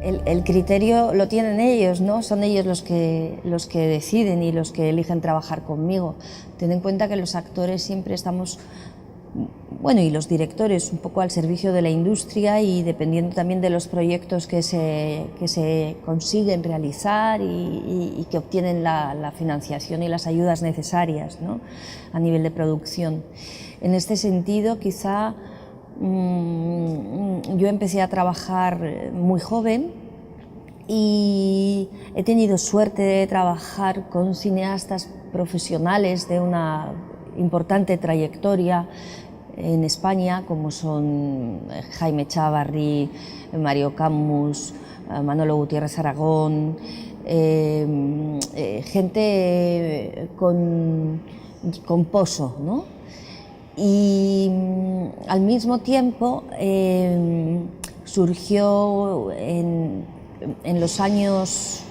El criterio lo tienen ellos, ¿no? Son ellos los que deciden y los que eligen trabajar conmigo. Ten en cuenta que los actores siempre estamos, bueno, y los directores, un poco al servicio de la industria y dependiendo también de los proyectos que se consiguen realizar y que obtienen la financiación y las ayudas necesarias, ¿no?, a nivel de producción. En este sentido, quizá yo empecé a trabajar muy joven y he tenido suerte de trabajar con cineastas profesionales de una importante trayectoria en España, como son Jaime Chávarri, Mario Camus, Manolo Gutiérrez Aragón, gente con poso, ¿no? Y al mismo tiempo surgió en los años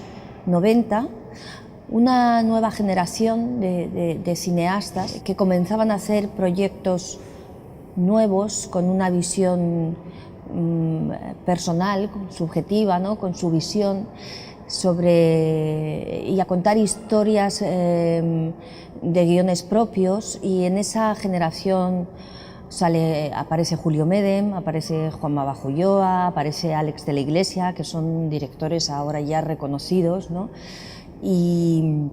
90 una nueva generación de cineastas que comenzaban a hacer proyectos nuevos con una visión personal, subjetiva, ¿no?, con su visión y a contar historias de guiones propios, y en esa generación aparece Julio Medem, aparece Juanma Bajo Ulloa, aparece Álex de la Iglesia, que son directores ahora ya reconocidos, ¿no? Y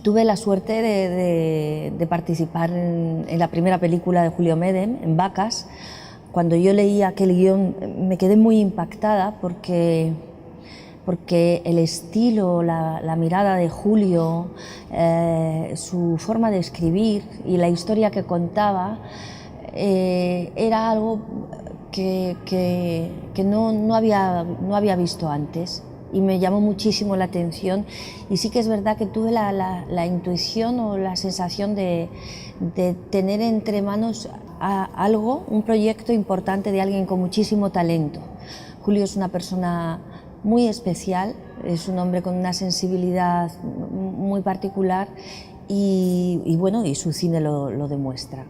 tuve la suerte de participar en la primera película de Julio Medem, en Vacas. Cuando yo leí aquel guión me quedé muy impactada porque el estilo, la mirada de Julio, su forma de escribir y la historia que contaba era algo que no había visto antes, y me llamó muchísimo la atención. Y sí que es verdad que tuve la intuición o la sensación de tener entre manos un proyecto importante de alguien con muchísimo talento. Julio es una persona muy especial, es un hombre con una sensibilidad muy particular y bueno, y su cine lo demuestra.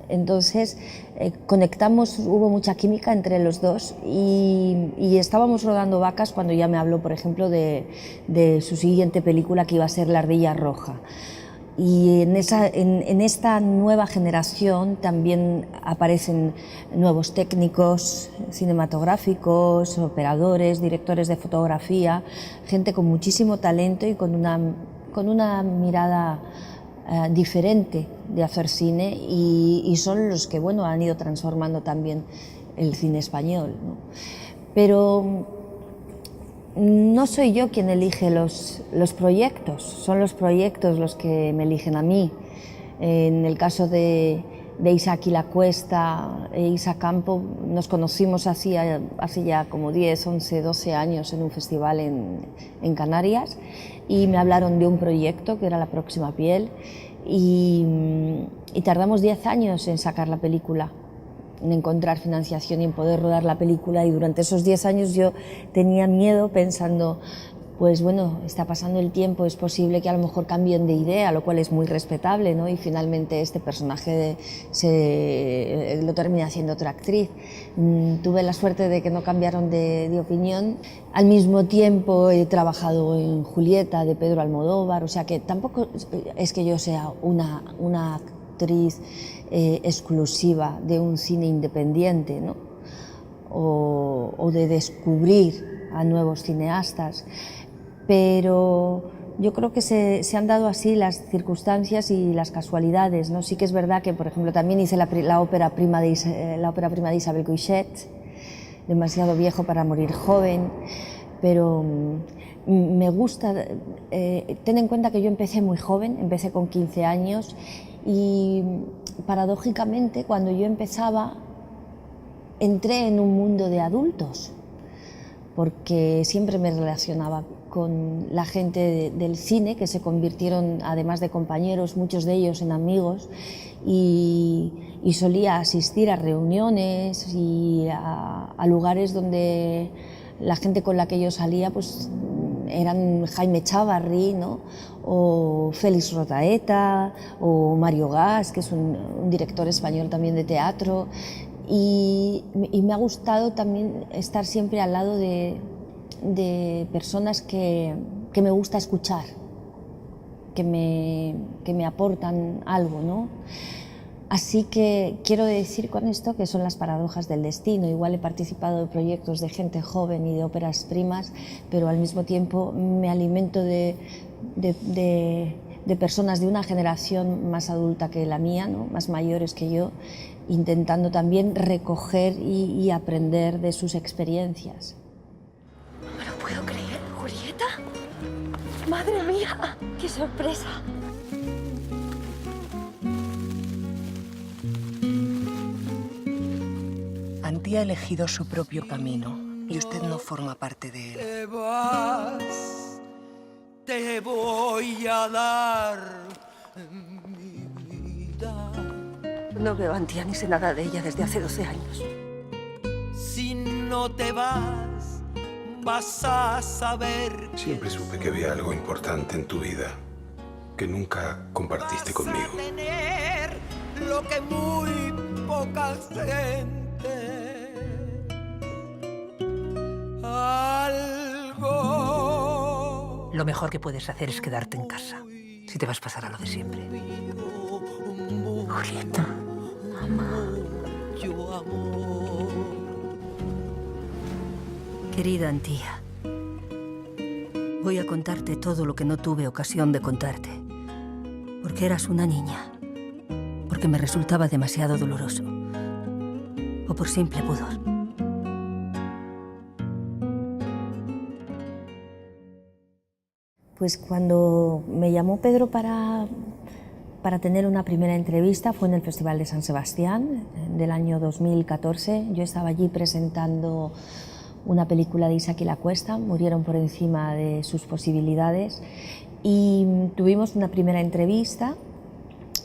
Entonces conectamos, hubo mucha química entre los dos y estábamos rodando Vacas cuando ya me habló, por ejemplo, de su siguiente película, que iba a ser La Ardilla Roja. Y en esta nueva generación también aparecen nuevos técnicos cinematográficos, operadores, directores de fotografía, gente con muchísimo talento y con una mirada diferente de hacer cine, y son los que, bueno, han ido transformando también el cine español, ¿no? Pero no soy yo quien elige los proyectos, son los proyectos los que me eligen a mí. En el caso de Isaac y la Cuesta e Isa Campo, nos conocimos hace ya como 10, 11, 12 años en un festival en Canarias, y me hablaron de un proyecto que era La Próxima Piel, y tardamos 10 años en sacar la película, en encontrar financiación y en poder rodar la película. Y durante esos 10 años yo tenía miedo, pensando, pues bueno, está pasando el tiempo, es posible que a lo mejor cambien de idea, lo cual es muy respetable, ¿no? Y finalmente este personaje lo termina haciendo otra actriz. Tuve la suerte de que no cambiaron de opinión. Al mismo tiempo he trabajado en Julieta, de Pedro Almodóvar, o sea que tampoco es que yo sea una actriz exclusiva de un cine independiente, ¿no? O de descubrir a nuevos cineastas, pero yo creo que se han dado así las circunstancias y las casualidades, ¿no? Sí que es verdad que, por ejemplo, también hice la ópera prima de Isabel Coixet, Demasiado viejo para morir joven, pero me gusta. Ten en cuenta que yo empecé muy joven, empecé con 15 años, y paradójicamente cuando yo empezaba entré en un mundo de adultos, porque siempre me relacionaba con la gente del cine, que se convirtieron, además de compañeros, muchos de ellos en amigos, y solía asistir a reuniones y a lugares donde la gente con la que yo salía pues eran Jaime Chávarri, ¿no?, o Félix Rotaeta, o Mario Gas, que es un director español también de teatro. Y me ha gustado también estar siempre al lado de de personas que me gusta escuchar, que me aportan algo, ¿no? Así que quiero decir con esto que son las paradojas del destino. Igual he participado de proyectos de gente joven y de óperas primas, pero al mismo tiempo me alimento de personas de una generación más adulta que la mía, ¿no? Más mayores que yo, intentando también recoger y aprender de sus experiencias. No me lo puedo creer, Julieta. ¡Madre mía! ¡Qué sorpresa! Antía ha elegido su propio camino y usted no forma parte de él. Te vas, te voy a dar mi vida. No veo a Antía ni sé nada de ella desde hace 12 años. Si no te vas, vas a saber. Siempre supe que había algo importante en tu vida que nunca compartiste conmigo. Vas a tener lo que muy poca gente. Algo. Lo mejor que puedes hacer es quedarte en casa. Si te vas a pasar a lo de siempre. Julieta, mamá. Querida Antía, voy a contarte todo lo que no tuve ocasión de contarte. Porque eras una niña. Porque me resultaba demasiado doloroso. O por simple pudor. Pues cuando me llamó Pedro para tener una primera entrevista fue en el Festival de San Sebastián del año 2014. Yo estaba allí presentando una película de Isaac y la Cuesta, Murieron por encima de sus posibilidades, y tuvimos una primera entrevista.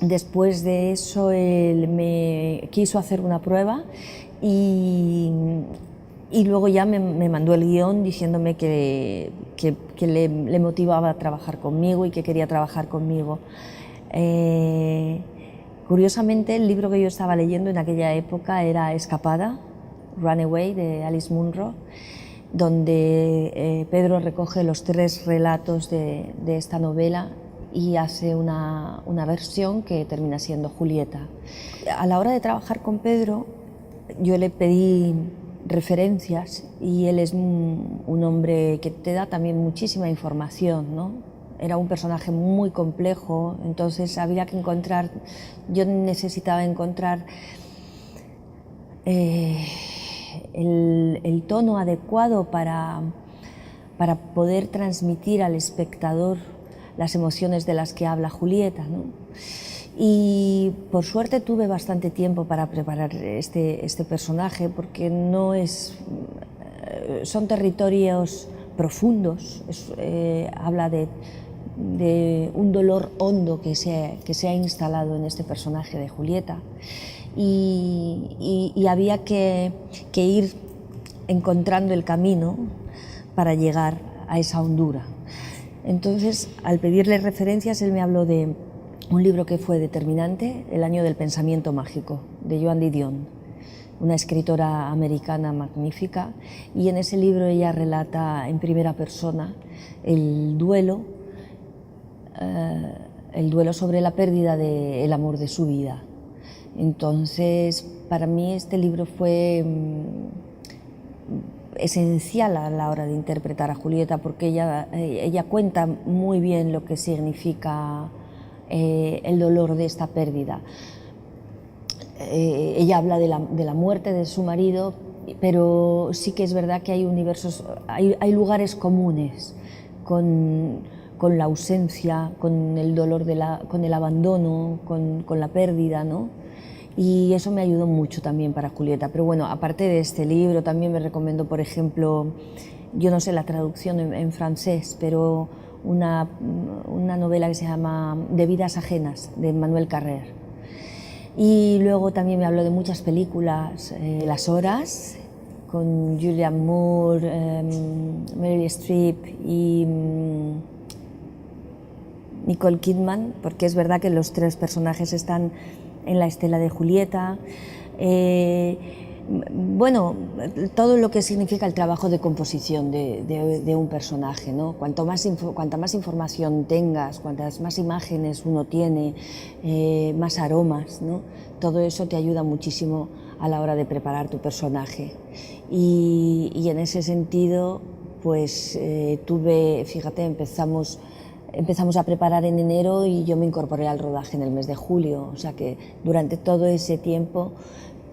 Después de eso él me quiso hacer una prueba y luego ya me mandó el guión diciéndome que le motivaba a trabajar conmigo y que quería trabajar conmigo. Curiosamente, el libro que yo estaba leyendo en aquella época era Escapada, Runaway, de Alice Munro, donde Pedro recoge los 3 relatos de esta novela y hace una versión que termina siendo Julieta. A la hora de trabajar con Pedro, yo le pedí referencias y él es un hombre que te da también muchísima información, ¿no? Era un personaje muy complejo, entonces había que encontrar, yo necesitaba encontrar el tono adecuado para poder transmitir al espectador las emociones de las que habla Julieta, ¿no? Y por suerte tuve bastante tiempo para preparar este personaje, porque no son territorios profundos, habla de un dolor hondo que se ha instalado en este personaje de Julieta, y había que ir encontrando el camino para llegar a esa hondura. Entonces, al pedirle referencias, él me habló de un libro que fue determinante, El año del pensamiento mágico, de Joan Didion, una escritora americana magnífica, y en ese libro ella relata en primera persona el duelo sobre la pérdida del amor de su vida. Entonces, para mí este libro fue esencial a la hora de interpretar a Julieta, porque ella cuenta muy bien lo que significa el dolor de esta pérdida. Ella habla de la muerte de su marido, pero sí que es verdad que hay lugares comunes con la ausencia, con el dolor, con el abandono, con la pérdida, ¿no? Y eso me ayudó mucho también para Julieta. Pero bueno, aparte de este libro, también me recomendó, por ejemplo, yo no sé la traducción en francés, pero una novela que se llama De vidas ajenas, de Manuel Carrer. Y luego también me habló de muchas películas, Las horas, con Julianne Moore, Meryl Streep y Nicole Kidman, porque es verdad que los 3 personajes están en la estela de Julieta. bueno, todo lo que significa el trabajo de composición de un personaje, ¿no? Cuanta más información tengas, cuantas más imágenes uno tiene, más aromas, ¿no? Todo eso te ayuda muchísimo a la hora de preparar tu personaje. Y en ese sentido, pues fíjate, empezamos a preparar en enero y yo me incorporé al rodaje en el mes de julio, o sea que durante todo ese tiempo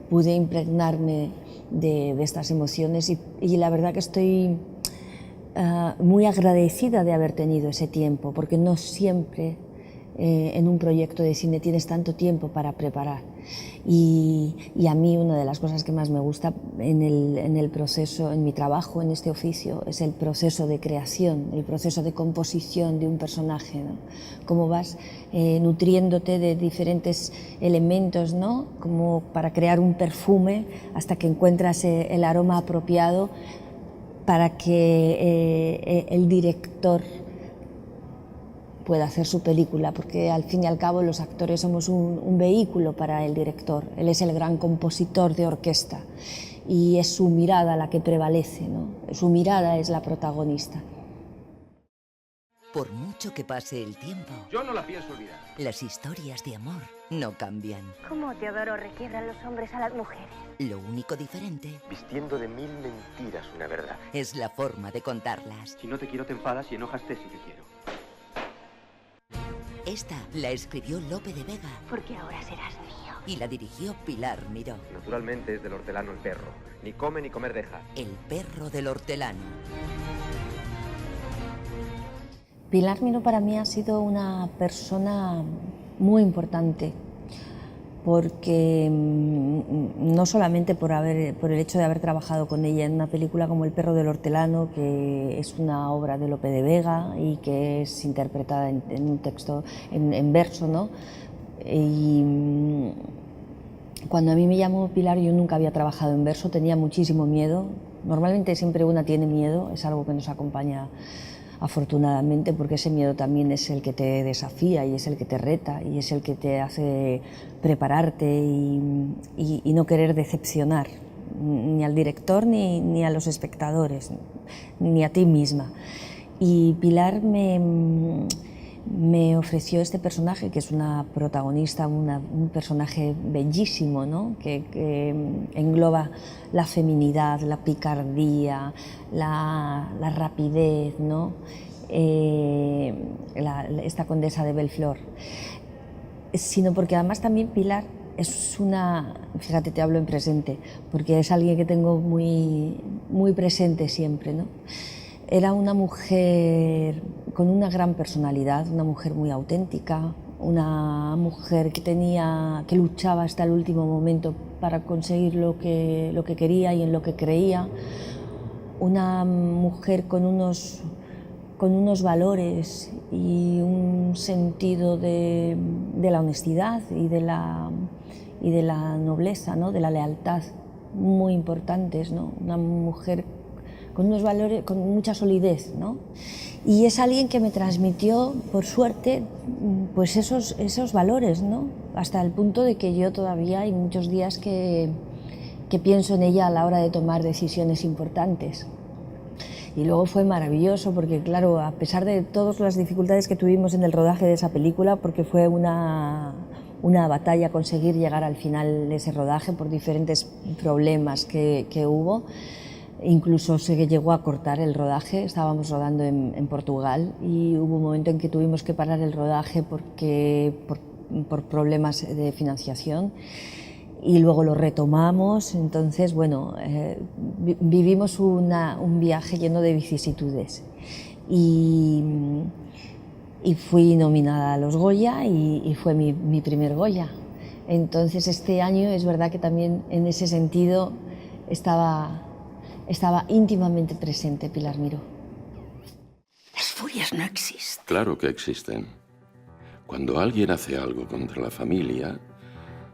pude impregnarme de estas emociones y la verdad que estoy muy agradecida de haber tenido ese tiempo, porque no siempre en un proyecto de cine tienes tanto tiempo para preparar. Y a mí una de las cosas que más me gusta en el proceso, en mi trabajo, en este oficio, es el proceso de creación, el proceso de composición de un personaje, ¿no? Cómo vas nutriéndote de diferentes elementos, ¿no? Como para crear un perfume hasta que encuentras el aroma apropiado para que el director pueda hacer su película, porque al fin y al cabo los actores somos un vehículo para el director. Él es el gran compositor de orquesta y es su mirada la que prevalece, ¿no? Su mirada es la protagonista. Por mucho que pase el tiempo, yo no la pienso olvidar. Las historias de amor no cambian. ¿Cómo Teodoro requiebran los hombres a las mujeres? Lo único diferente, Vistiendo de 1000 mentiras una verdad. es la forma de contarlas. Si no te quiero te enfadas y enojas te si te quiero. Esta la escribió Lope de Vega Porque ahora serás mío. y la dirigió Pilar Miró. Naturalmente es del hortelano el perro. Ni come ni comer deja. El perro del hortelano. Pilar Miró para mí ha sido una persona muy importante, porque no solamente por el hecho de haber trabajado con ella en una película como El perro del hortelano, que es una obra de Lope de Vega y que es interpretada en un texto, en verso, ¿no? Y cuando a mí me llamó Pilar, yo nunca había trabajado en verso, tenía muchísimo miedo. Normalmente siempre una tiene miedo, es algo que nos acompaña afortunadamente, porque ese miedo también es el que te desafía y es el que te reta y es el que te hace prepararte y no querer decepcionar ni al director ni a los espectadores, ni a ti misma. Y Pilar me ofreció este personaje, que es una protagonista, un personaje bellísimo, ¿no? que engloba la feminidad, la picardía, la rapidez, ¿no? Esta condesa de Bellflor. Sino porque además también Pilar es una, fíjate, te hablo en presente, porque es alguien que tengo muy, muy presente siempre, ¿no? Era una mujer con una gran personalidad, una mujer muy auténtica, una mujer que luchaba hasta el último momento para conseguir lo que quería y en lo que creía, una mujer con unos valores y un sentido de la honestidad y de la nobleza, ¿no? De la lealtad muy importantes, ¿no? Una mujer con unos valores, con mucha solidez, ¿no? Y es alguien que me transmitió, por suerte, pues esos valores, ¿no? Hasta el punto de que yo todavía hay muchos días que pienso en ella a la hora de tomar decisiones importantes. Y luego fue maravilloso porque, claro, a pesar de todas las dificultades que tuvimos en el rodaje de esa película, porque fue una batalla conseguir llegar al final de ese rodaje por diferentes problemas que hubo. Incluso se llegó a cortar el rodaje, estábamos rodando en Portugal y hubo un momento en que tuvimos que parar el rodaje por problemas de financiación y luego lo retomamos. Entonces, bueno, vivimos un viaje lleno de vicisitudes y fui nominada a los Goya y fue mi primer Goya. Entonces este año es verdad que también en ese sentido estaba íntimamente presente Pilar Miró. Las furias no existen. Claro que existen. Cuando alguien hace algo contra la familia,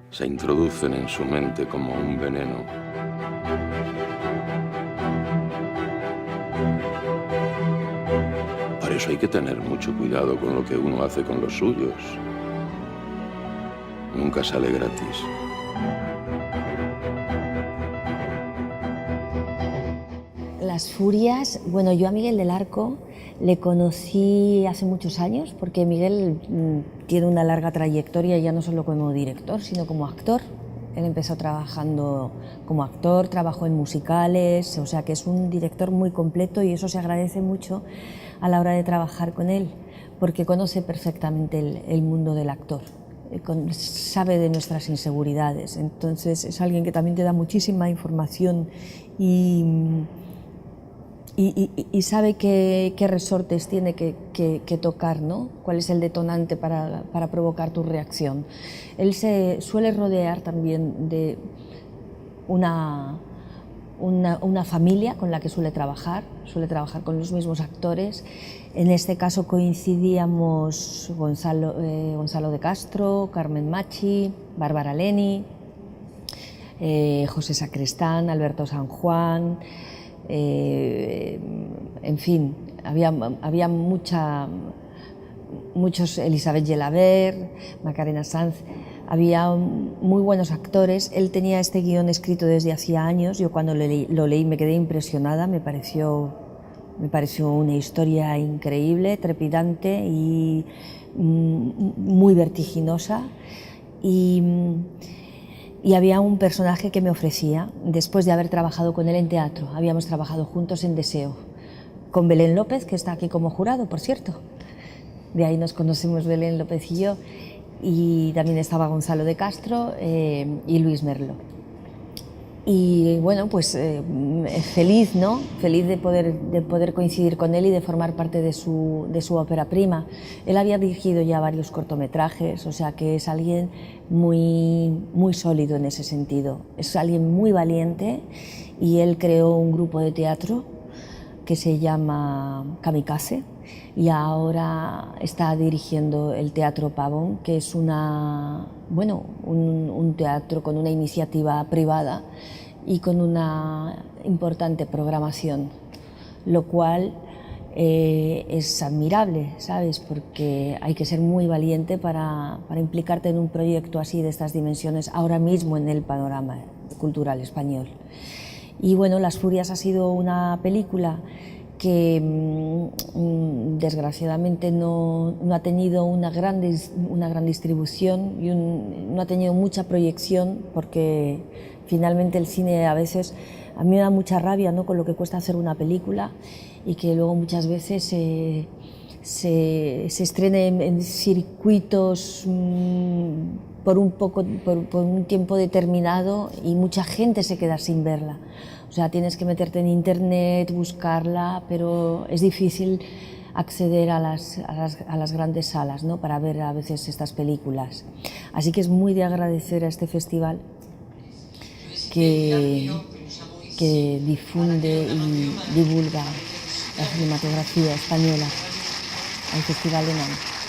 se introducen en su mente como un veneno. Por eso hay que tener mucho cuidado con lo que uno hace con los suyos. Nunca sale gratis. Las Furias, bueno, yo a Miguel del Arco le conocí hace muchos años porque Miguel tiene una larga trayectoria ya no solo como director, sino como actor. Él empezó trabajando como actor, trabajó en musicales, o sea que es un director muy completo y eso se agradece mucho a la hora de trabajar con él, porque conoce perfectamente el mundo del actor, sabe de nuestras inseguridades, entonces es alguien que también te da muchísima información y sabe qué resortes tiene que tocar, ¿no? Cuál es el detonante para provocar tu reacción. Él se suele rodear también de una familia con la que suele trabajar con los mismos actores. En este caso coincidíamos Gonzalo de Castro, Carmen Machi, Bárbara Leni, José Sacristán, Alberto San Juan. En fin, había muchos, Elizabeth Gelabert, Macarena Sanz, había muy buenos actores. Él tenía este guión escrito desde hacía años, yo cuando lo leí me quedé impresionada, me pareció una historia increíble, trepidante y muy vertiginosa. Y había un personaje que me ofrecía, después de haber trabajado con él en teatro. Habíamos trabajado juntos en Deseo, con Belén López, que está aquí como jurado, por cierto. De ahí nos conocemos Belén López y yo. Y también estaba Gonzalo de Castro y Luis Merlo. Y bueno, pues feliz, ¿no? Feliz de poder coincidir con él y de formar parte de su ópera prima. Él había dirigido ya varios cortometrajes, o sea que es alguien muy sólido en ese sentido. Es alguien muy valiente y él creó un grupo de teatro que se llama Kamikaze y ahora está dirigiendo el Teatro Pavón, que es un teatro con una iniciativa privada y con una importante programación, lo cual es admirable, ¿sabes? Porque hay que ser muy valiente para implicarte en un proyecto así de estas dimensiones ahora mismo en el panorama cultural español. Y bueno, Las Furias ha sido una película que desgraciadamente no ha tenido una gran distribución y no ha tenido mucha proyección, porque finalmente el cine a veces, a mí me da mucha rabia, ¿no?, con lo que cuesta hacer una película y que luego muchas veces se estrene en circuitos por un tiempo determinado y mucha gente se queda sin verla. O sea, tienes que meterte en internet, buscarla, pero es difícil acceder a las grandes salas, ¿no?, para ver a veces estas películas. Así que es muy de agradecer a este festival que difunde y divulga la cinematografía española, al Festival de Nantes.